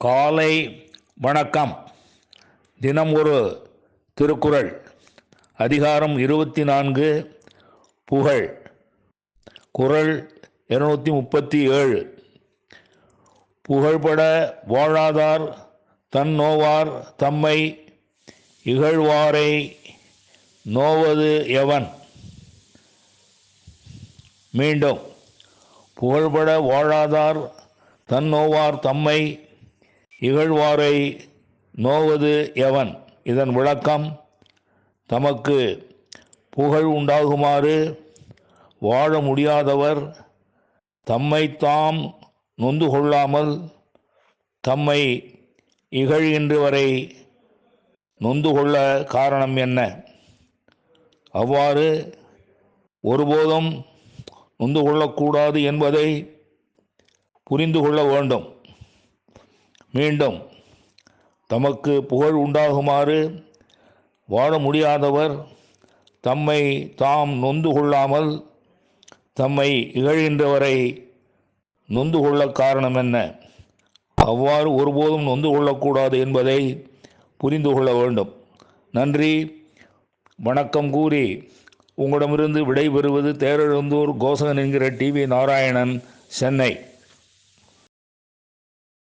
காலை வணக்கம். தினம் ஒரு திருக்குறள். அதிகாரம் 24, புகழ். குறள் 237. புகழ்பட வாழாதார் தன் நோவார் தம்மை இகழ்வாரை நோவது எவன். மீண்டும், புகழ்பட வாழாதார் தன் நோவார் தம்மை இகழ்வாரை நோவது எவன். இதன் விளக்கம்: தமக்கு புகழ் உண்டாகுமாறு வாழ முடியாதவர் தம்மை தாம் நொந்து கொள்ளாமல் தம்மை இகழ்கின்றவரை நொந்து கொள்ள காரணம் என்ன? அவ்வாறு ஒருபோதும் நொந்து கொள்ளக்கூடாது என்பதை புரிந்து கொள்ள வேண்டும். மீண்டும், தமக்கு புகழ் உண்டாகுமாறு வாழ முடியாதவர் தம்மை தாம் நொந்து கொள்ளாமல் தம்மை இகழ்கின்றவரை நொந்து கொள்ள காரணம் என்ன? அவ்வாறு ஒருபோதும் நொந்து கொள்ளக்கூடாது என்பதை புரிந்து கொள்ள வேண்டும். நன்றி, வணக்கம் கூறி உங்களிடமிருந்து விடைபெறுவது தேரெழுந்தூர் கோசகன் என்கிற டிவி நாராயணன், சென்னை.